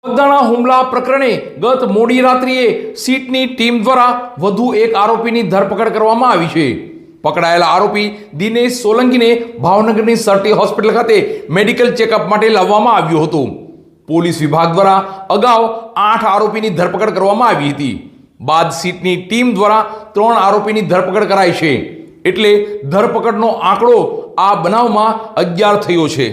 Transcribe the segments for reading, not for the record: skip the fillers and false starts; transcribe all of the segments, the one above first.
બગદાણા હુમલા પ્રકરણે ગત મોડી રાત્રિએ સીટની ટીમ દ્વારા વધુ એક આરોપીની ધરપકડ કરવામાં આવી છે. પકડાયેલા આરોપી દિનેશ સોલંકીને ભાવનગરની સરટી હોસ્પિટલ ખાતે મેડિકલ ચેકઅપ માટે લાવવામાં આવ્યો હતો. પોલીસ વિભાગ દ્વારા અગાઉ 8 આરોપીની ધરપકડ કરવામાં આવી હતી. બાદ સીટની ટીમ દ્વારા 3 આરોપીની ધરપકડ કરાઈ છે. એટલે ધરપકડનો આંકડો આ બનાવમાં 11 થયો છે.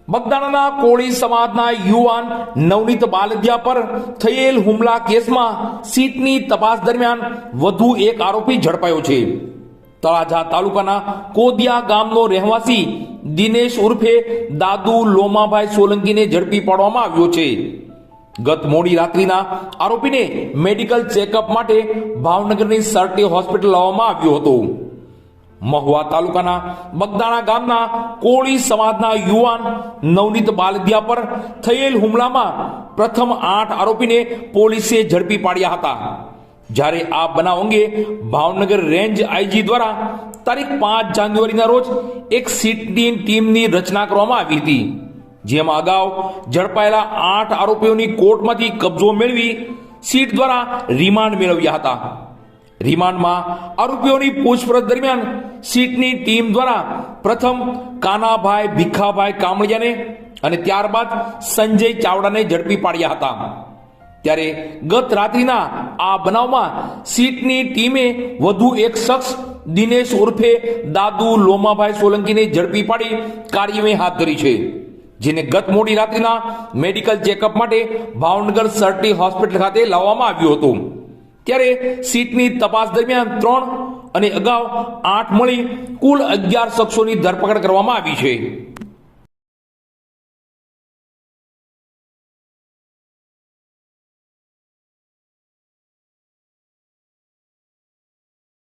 બગદાણાના કોળી સમાજના યુવાન નવનીત બાલદિયા પર થયેલ હુમલા કેસમાં સીટની તપાસ દરમિયાન વધુ એક આરોપી ઝડપાયો છે. તળાજા તાલુકાના કોદિયા ગામનો રહેવાસી દિનેશ ઉર્ફે દાદુ લોમાભાઈ સોલંકીને ઝડપી પાડવામાં આવ્યો છે. ગત મોડી રાત્રિના આરોપીને મેડિકલ ચેકઅપ માટે ભાવનગરની સરટી હોસ્પિટલ લાવવામાં આવ્યો હતો. મહુવા તાલુકાના બગદાણા ગામના કોળી સમાજના યુવાન નવનીત બાલદિયા પર થયેલ હુમલામાં પ્રથમ 8 આરોપીને પોલીસે ઝડપી પાડ્યા હતા. જ્યારે આ બનાવ અંગે ભાવનગર રેન્જ આઈજી દ્વારા તારીખ 5 જાન્યુઆરીના રોજ એક સીટની ટીમની રચના કરવામાં આવી હતી. જેમાં અગાઉ ઝડપાયેલા 8 આરોપીઓની કોર્ટમાંથી કબજો મેળવી સીટ દ્વારા રિમાન્ડ મેળવ્યા હતા. રિમાન્ડમાં આરોપીઓની પૂછપરછ દરમિયાન સીટની ટીમ દ્વારા પ્રથમ કાનાભાઈ ભીખાભાઈ કામળિયાને અને ત્યારબાદ સંજય ચાવડાને ઝડપી પાડ્યા હતા. ત્યારે ગત રાત્રિના આ બનાવમાં સીટની ટીમે વધુ એક શખ્સ દિનેશ ઉર્ફે દાદુ લોમાભાઈ સોલંકીને ઝડપી પાડી કાર્યવાહી હાથ ધરી છે, જેને ગત મોડી રાત્રિના મેડિકલ ચેકઅપ માટે ભાવનગર સરટી હોસ્પિટલ ખાતે લાવવામાં આવ્યો હતો. ત્યારે સીટની તપાસ દરમિયાન 3 અને અગાઉ 8 મળી કુલ 11 શખ્સોની ધરપકડ કરવામાં આવી છે.